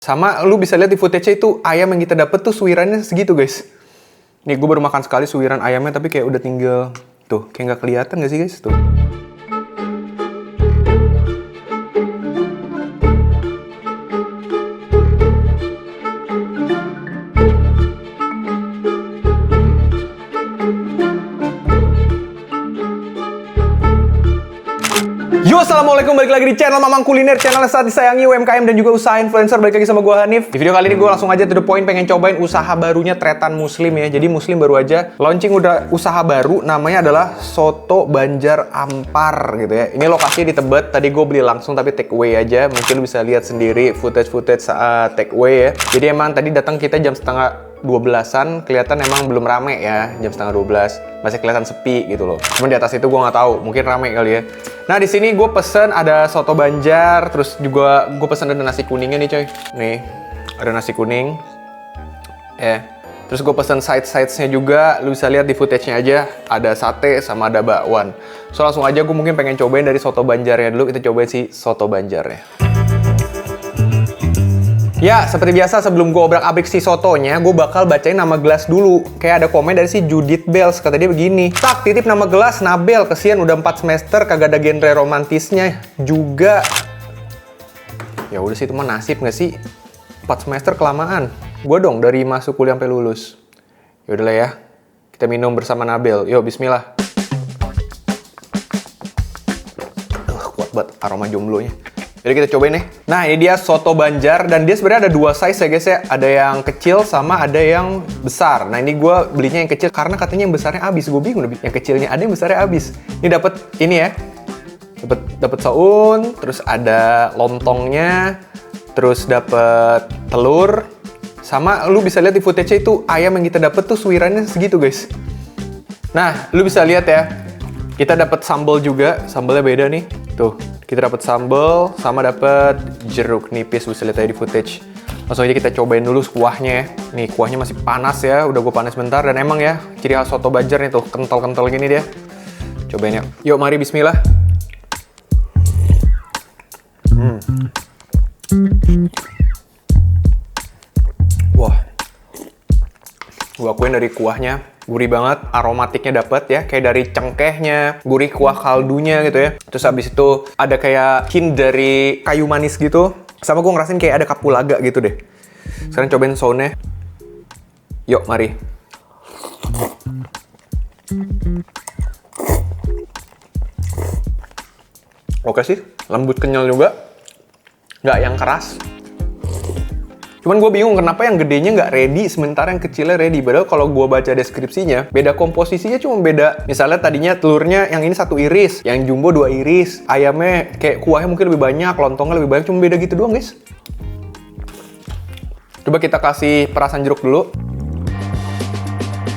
Sama lu bisa lihat di footage itu ayam yang kita dapet tuh suirannya segitu guys. Nih gue baru makan sekali suiran ayamnya tapi kayak udah tinggal tuh, kayak nggak kelihatan nggak sih guys tuh. Yo, assalamualaikum, balik lagi di channel Mamang Kuliner, channel yang saat disayangi UMKM dan juga usaha influencer. Balik lagi sama gue Hanif. Di video kali ini gue langsung aja to the point, pengen cobain usaha barunya Tretan Muslim ya. Jadi Muslim baru aja launching udah usaha baru, namanya adalah Soto Banjar Ampar gitu ya. Ini lokasinya di Tebet, tadi gue beli langsung tapi take away aja. Mungkin lu bisa lihat sendiri footage saat take away ya. Jadi emang tadi datang kita jam setengah 12-an, kelihatan emang belum rame ya, jam setengah 12 masih kelihatan sepi gitu loh. Cuman di atas itu gue nggak tahu, mungkin rame kali ya. Nah di sini gue pesen ada soto Banjar, terus juga gue pesen ada nasi kuningnya nih coy. Nih ada nasi kuning, ya. Terus gue pesen sides-sidesnya juga, lu bisa lihat di footage-nya aja. Ada sate sama ada bakwan. So langsung aja gue mungkin pengen cobain dari soto Banjarnya dulu. Kita cobain si soto Banjarnya. Ya, seperti biasa sebelum gue obrak-abrik si sotonya, gue bakal bacain nama gelas dulu. Kayak ada komen dari si Judith Bells, kata dia begini. Tak, titip nama gelas, Nabel. Kesian udah 4 semester, kagak ada genre romantisnya juga. Ya udah sih, itu mah nasib gak sih? 4 semester kelamaan. Gue dong, dari masuk kuliah sampai lulus. Ya udahlah ya, kita minum bersama Nabel. Yuk, bismillah. Kuat banget aroma jomblonya. Jadi kita cobain nih. Nah ini dia soto Banjar dan dia sebenarnya ada 2 size ya guys ya. Ada yang kecil sama ada yang besar. Nah ini gue belinya yang kecil karena katanya yang besarnya habis. Gue bingung yang kecilnya ada, yang besarnya habis. Ini dapat ini ya. Dapat saun, terus ada lontongnya, terus dapat telur. Sama lu bisa lihat di footage itu ayam yang kita dapat tuh suirannya segitu guys. Nah lu bisa lihat ya. Kita dapat sambal juga. Sambalnya beda nih. Tuh. Kita dapat sambal sama dapat jeruk nipis, bisa lihat aja di footage. Langsung aja kita cobain dulu kuahnya ya. Nih kuahnya masih panas ya, udah gue panas bentar dan emang ya ciri khas soto Banjar nih tuh, kental-kental gini dia. Cobain ya. Yuk mari bismillah. Wah. Gue akuin dari kuahnya gurih banget, aromatiknya dapet ya, kayak dari cengkehnya, gurih kuah kaldunya gitu ya. Terus habis itu ada kayak hint dari kayu manis gitu. Sama gue ngerasain kayak ada kapulaga gitu deh. Sekarang cobain saunnya. Yuk, mari. Oke sih, lembut kenyal juga. Nggak yang keras. Cuman gue bingung kenapa yang gedenya nggak ready, sementara yang kecilnya ready. Padahal kalau gue baca deskripsinya, beda komposisinya cuma beda. Misalnya tadinya telurnya yang ini 1 iris, yang jumbo 2 iris. Ayamnya kayak kuahnya mungkin lebih banyak, lontongnya lebih banyak, cuma beda gitu doang guys. Coba kita kasih perasan jeruk dulu.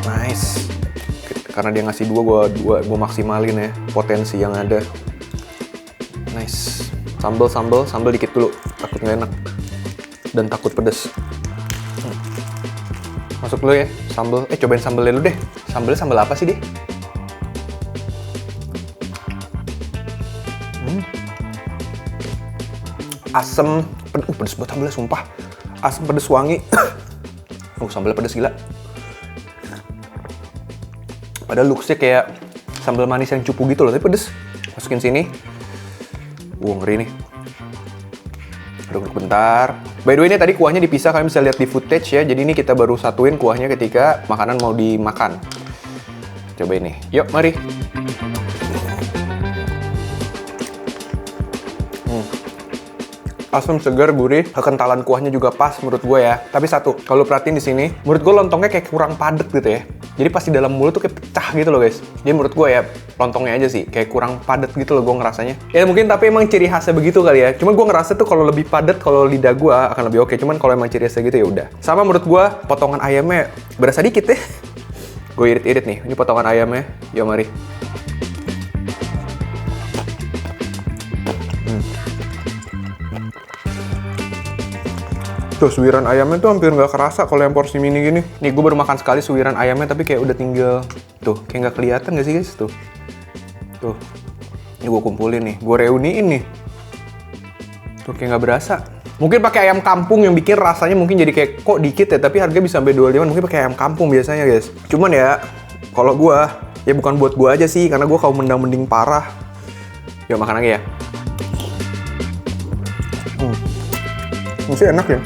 Nice. Karena dia ngasih 2, gue maksimalin ya potensi yang ada. Nice. Sambal dikit dulu, takut nggak enak. Dan takut pedes. Masuk dulu ya, sambal. Cobain sambalnya dulu deh. Sambalnya sambal apa sih dia? Asem, pedes banget sambalnya, sumpah. Asem, pedes, wangi. Sambalnya pedes gila. Padahal looks-nya kayak sambal manis yang cupu gitu loh, tapi pedes. Masukin sini. Ngeri nih. Aduk bentar. By the way ini tadi kuahnya dipisah, kalian bisa lihat di footage ya. Jadi ini kita baru satuin kuahnya ketika makanan mau dimakan. Coba ini. Yuk, mari. Asam, segar, gurih. Kekentalan kuahnya juga pas menurut gue ya. Tapi satu, kalau perhatiin di sini, menurut gue lontongnya kayak kurang padat gitu ya. Jadi pas di dalam mulut tuh kayak pecah gitu loh guys. Jadi menurut gue ya, lontongnya aja sih kayak kurang padat gitu loh gue ngerasanya. Ya mungkin tapi emang ciri khasnya begitu kali ya. Cuman gue ngerasa tuh kalau lebih padat, kalau lidah gue akan lebih oke. Cuman kalau emang ciri khasnya gitu ya udah. Sama menurut gue potongan ayamnya berasa dikit ya. Gue irit-irit nih. Ini potongan ayamnya. Yuk mari. Tuh suiran ayamnya tuh hampir nggak kerasa kalau yang porsi mini gini. Nih gue baru makan sekali suiran ayamnya tapi kayak udah tinggal tuh, kayak nggak kelihatan nggak sih guys tuh. Ini gue kumpulin nih, gue reuniin nih. Tuh kayak nggak berasa. Mungkin pakai ayam kampung yang bikin rasanya mungkin jadi kayak kok dikit ya, tapi harga bisa sampai 25. Mungkin pakai ayam kampung biasanya, guys. Cuman ya, kalau gua ya bukan buat gua aja sih, karena gua kaum mendang-mending parah. Yuk makan lagi ya. Masih enak ya.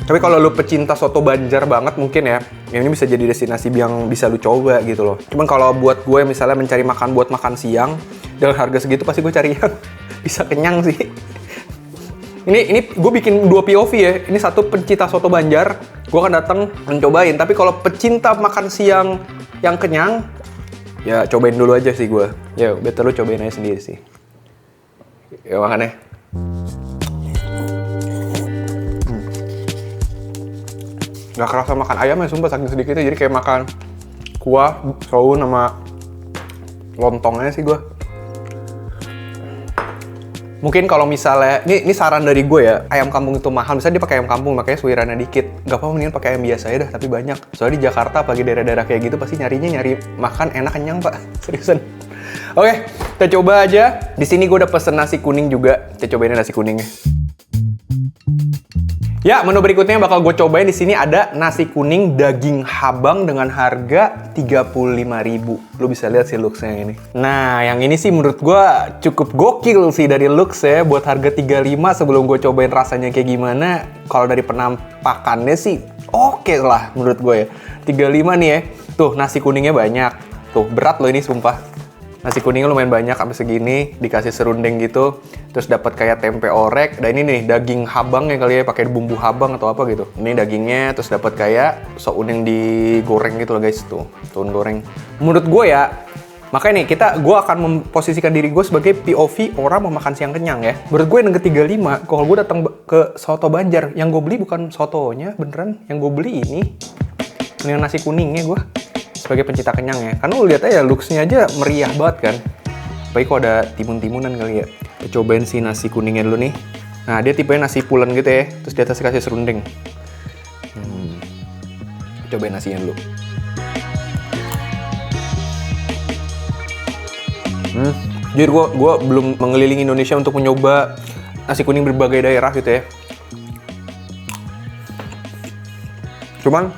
Tapi kalau lu pecinta soto Banjar banget mungkin ya, yang ini bisa jadi destinasi yang bisa lu coba gitu loh. Cuman kalau buat gue misalnya mencari makan buat makan siang dengan harga segitu, pasti gue cari yang bisa kenyang sih. Ini gue bikin 2 POV ya. Ini satu pencinta soto Banjar, gue akan datang mencobain. Tapi kalau pecinta makan siang yang kenyang, ya cobain dulu aja sih gue. Ya better lu cobain aja sendiri sih. Ya makannya. Gak kerasa makan ayam ya, sumpah saking sedikitnya. Jadi kayak makan kuah, saus sama lontongnya sih gue. Mungkin kalau misalnya, ini saran dari gue ya, ayam kampung itu mahal. Misalnya dia pakai ayam kampung, makanya suirannya dikit. Gak apa-apa, mendingan pakai ayam biasa ya dah, tapi banyak. Soalnya di Jakarta, apalagi daerah-daerah kayak gitu, pasti nyari makan enak kenyang pak. Seriusan. Oke, kita coba aja. Di sini gue udah pesen nasi kuning juga. Kita cobain nasi kuningnya. Ya, menu berikutnya yang bakal gue cobain di sini ada nasi kuning daging habang dengan harga 35.000. Lu bisa lihat sih looks-nya ini. Nah, yang ini sih menurut gue cukup gokil sih dari looks ya. Buat harga 35 sebelum gue cobain rasanya kayak gimana. Kalau dari penampakannya sih oke lah menurut gue ya. 35 nih ya. Tuh, nasi kuningnya banyak. Tuh, berat loh ini sumpah. Nasi kuningnya lumayan banyak sampai segini, dikasih serundeng gitu, terus dapat kayak tempe orek. Dan ini nih daging habang yang kali ya, pakai bumbu habang atau apa gitu. Ini dagingnya, terus dapat kayak sop uning digoreng gitu loh guys, tuh goreng. Menurut gue ya, makanya nih gue akan memposisikan diri gue sebagai POV orang mau makan siang kenyang ya. Menurut gue yang ke-35, kalau gue datang ke soto Banjar, yang gue beli bukan sotonya beneran, yang gue beli ini nasi kuningnya gue. Sebagai pencinta kenyang ya, karena lu lihat aja looks-nya aja meriah banget kan. Baik kok ada timun-timunan kali ya. Kita cobain si nasi kuningnya dulu nih. Nah dia tipenya nasi pulen gitu ya, terus di atas kasih serundeng. Cobain nasinya dulu. Jadi gue belum mengelilingi Indonesia untuk mencoba nasi kuning berbagai daerah gitu ya. Cuman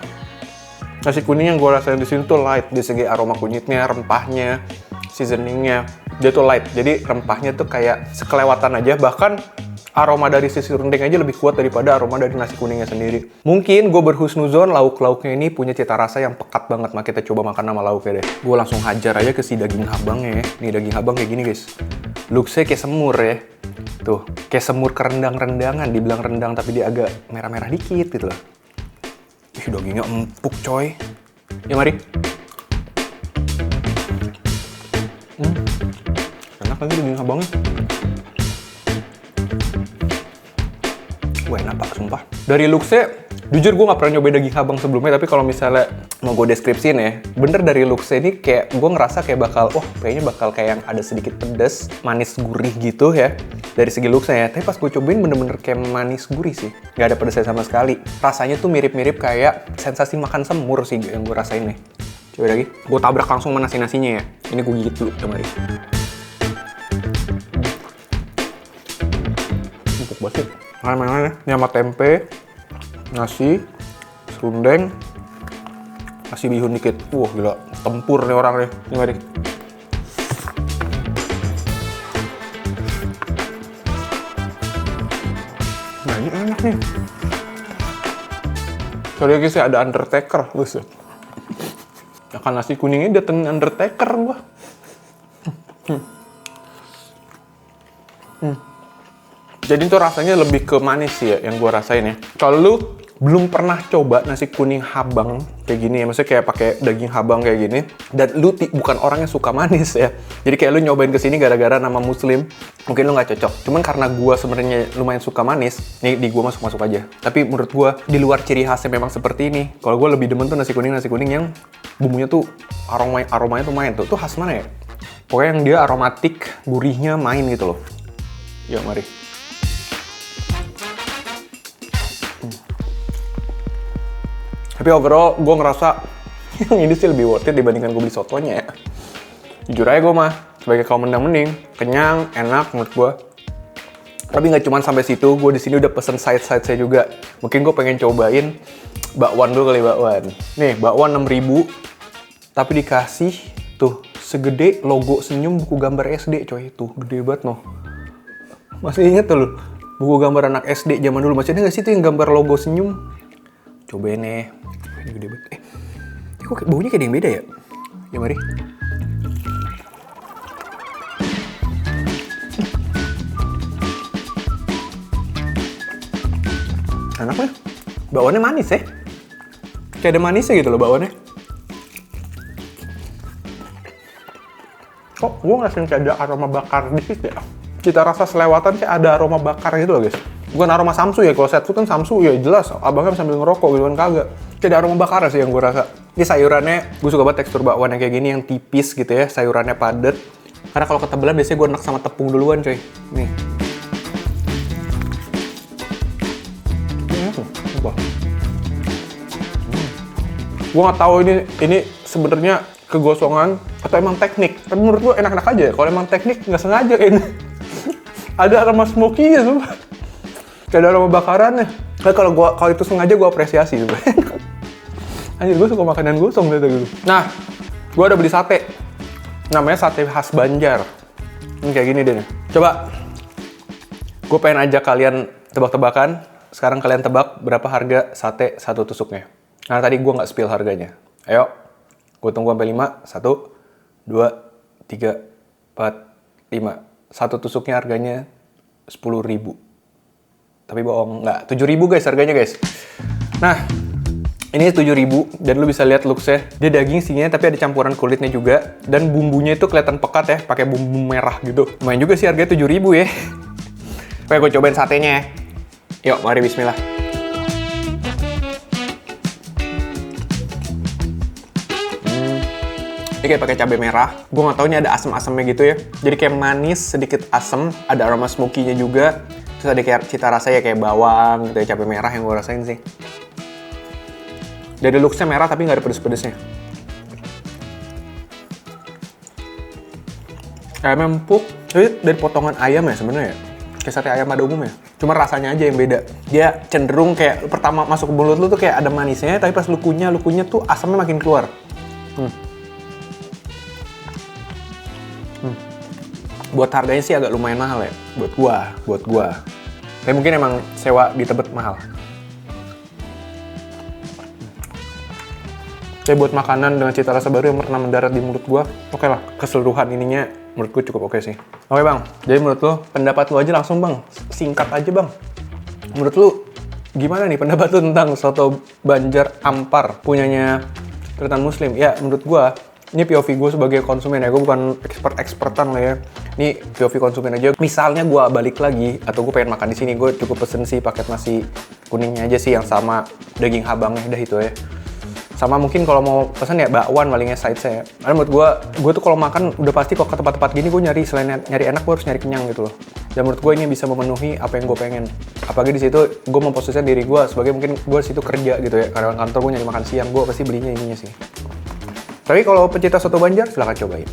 nasi kuning yang gue rasain di sini tuh light di segi aroma kunyitnya, rempahnya, seasoningnya. Dia tuh light, jadi rempahnya tuh kayak sekelewatan aja. Bahkan aroma dari si serundeng aja lebih kuat daripada aroma dari nasi kuningnya sendiri. Mungkin gue berhusnuzon lauk-lauknya ini punya cita rasa yang pekat banget. Maka kita coba makan nama lauknya deh. Gue langsung hajar aja ke si daging habangnya ya. Nih daging habang kayak gini guys. Looks-nya kayak semur ya. Tuh, kayak semur kerendang-rendangan. Dibilang rendang tapi dia agak merah-merah dikit gitu loh. Ih, dagingnya empuk coy. Ya mari. Enak lagi daging habangnya. Wah enak pak, sumpah. Dari looks-nya, jujur gue gak pernah nyobain daging habang sebelumnya. Tapi kalau misalnya mau gue deskripsiin ya, bener dari looks-nya ini kayak gue ngerasa kayak bakal, kayaknya bakal kayak yang ada sedikit pedas, manis gurih gitu ya. Dari segi looks-nya ya, tapi pas gue cobain bener-bener kayak manis gurih sih. Gak ada pedasnya sama sekali. Rasanya tuh mirip-mirip kayak sensasi makan semur sih yang gue rasain nih. Coba lagi, gue tabrak langsung sama nasi-nasinya ya. Ini gue gigit dulu, coba mari. Empuk banget sih. Mana-mana ini sama tempe, nasi, serundeng, nasi bihun dikit. Wah gila, tempur nih orang nih. Ini mari. Nah ini enak nih. Sorry guys ya, ada Undertaker. Buset. Makan nasi kuningnya dateng Undertaker gua. Jadi itu rasanya lebih ke manis sih ya yang gue rasain ya. Kalau lu belum pernah coba nasi kuning habang kayak gini ya, maksudnya kayak pakai daging habang kayak gini, dan lu bukan orang yang suka manis ya. Jadi kayak lu nyobain kesini gara-gara nama Muslim, mungkin lu nggak cocok. Cuman karena gue sebenarnya lumayan suka manis, nih di gue masuk-masuk aja. Tapi menurut gue di luar ciri khasnya memang seperti ini. Kalau gue lebih demen tuh nasi kuning yang bumbunya tuh aromanya tuh main tuh khas mana ya? Pokoknya yang dia aromatik, gurihnya main gitu loh. Yuk mari. Tapi overall, gue ngerasa yang ini sih lebih worth it dibandingkan gue beli sotonya ya. Jujur aja gue mah, sebagai kaum mendang-mending, kenyang, enak menurut gue. Tapi nggak cuma sampai situ, gue di sini udah pesen side-side saya juga. Mungkin gue pengen cobain bakwan dulu kali, bakwan. Nih, bakwan 6.000, tapi dikasih tuh segede logo senyum buku gambar SD, coy. Tuh, gede banget noh. Masih inget tuh lu? Buku gambar anak SD zaman dulu. Masih ada nggak sih tuh yang gambar logo senyum? Cobain nih. Ini gede banget. Kok baunya kayak ada yang beda ya? Ya mari. Enak nih. Bakwannya manis ya. Kayak ada manisnya gitu loh bakwannya. Kok gue ngerasain kayak ada aroma bakar dikit ya? Cita rasa selewatan kayak ada aroma bakar gitu loh guys. Bukan aroma samsu ya, kalau set food kan samsu ya jelas. Abangnya sambil ngerokok gitu kan, kagak. Kayak ada aroma bakar sih yang gue rasa. Ini sayurannya, gue suka banget tekstur bakwan yang kayak gini, yang tipis gitu ya. Sayurannya padat. Karena kalau ketebelan biasanya gue enak sama tepung duluan coy. Nih. Gue nggak tahu ini sebenarnya kegosongan atau emang teknik. Tapi menurut gue enak-enak aja. Kalau emang teknik nggak sengaja ini. Ada aroma smoky-nya tuh. Kayak ada aroma bakarannya. Nah, kalau itu sengaja gue apresiasi gitu. Anjir, gue suka makanan gosong gitu. Nah, gue udah beli sate. Namanya sate khas Banjar. Ini kayak gini deh nih. Coba. Gue pengen ajak kalian tebak-tebakan. Sekarang kalian tebak berapa harga sate satu tusuknya. Karena tadi gue nggak spill harganya. Ayo. Gue tunggu sampai 5. 1, 2, 3, 4, 5. Satu tusuknya harganya 10.000. Tapi bohong, nggak. 7.000 guys harganya guys. Nah, ini 7.000 dan lu bisa lihat looks-nya. Dia daging sininya tapi ada campuran kulitnya juga. Dan bumbunya itu kelihatan pekat ya, pakai bumbu merah gitu. Lumayan juga sih harganya 7.000 ya. Oke, gue cobain satenya ya. Yuk, mari bismillah. Ini kayak pakai cabai merah. Gue nggak tahu ini ada asam-asamnya gitu ya. Jadi kayak manis, sedikit asam, ada aroma smoky-nya juga. Terus ada kayak cita rasanya kayak bawang gitu ya, cabai merah yang gue rasain sih. Dari looks-nya merah tapi nggak ada pedes-pedesnya. Ayamnya empuk. Jadi dari potongan ayam ya sebenarnya ya. Kayak sate ayam pada umumnya. Cuma rasanya aja yang beda. Dia cenderung kayak pertama masuk ke mulut lu tuh kayak ada manisnya, tapi pas lu kunyah tuh asamnya makin keluar. Buat harganya sih agak lumayan mahal ya, buat gua. Tapi mungkin emang sewa di Tebet mahal. Tapi buat makanan dengan cita rasa baru yang pernah mendarat di mulut gua, oke lah. Keseluruhan ininya menurut gua cukup oke sih. Oke bang, jadi menurut lu, pendapat lu aja langsung bang, singkat aja bang. Menurut lu, gimana nih pendapat lu tentang soto Banjar Ampar punyanya Tretan Muslim? Ya menurut gua, ini POV gue sebagai konsumen ya, gue bukan expert-expertan lah ya. Ini POV konsumen aja. Misalnya gue balik lagi, atau gue pengen makan di sini, gue cukup pesen sih paket nasi kuningnya aja sih yang sama daging habangnya, dah itu ya. Sama mungkin kalau mau pesen ya bakwan palingnya side saya. Karena menurut gue tuh kalau makan udah pasti kok ke tempat-tempat gini gue nyari selain nyari enak gue harus nyari kenyang gitu loh. Dan menurut gue ini bisa memenuhi apa yang gue pengen. Apalagi di situ gue memposisikan diri gue sebagai mungkin gue di situ kerja gitu ya. Karena kantor gue nyari makan siang, gue pasti belinya ininya sih. Tapi kalau pecinta soto Banjar, silahkan cobain.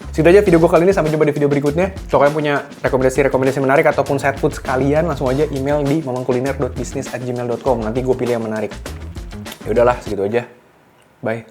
Segitu aja video gue kali ini, sampai jumpa di video berikutnya. Kalau kalian punya rekomendasi menarik ataupun set food sekalian, langsung aja email di mamangkuliner.bisnis@gmail.com. Nanti gue pilih yang menarik. Ya udahlah, segitu aja. Bye.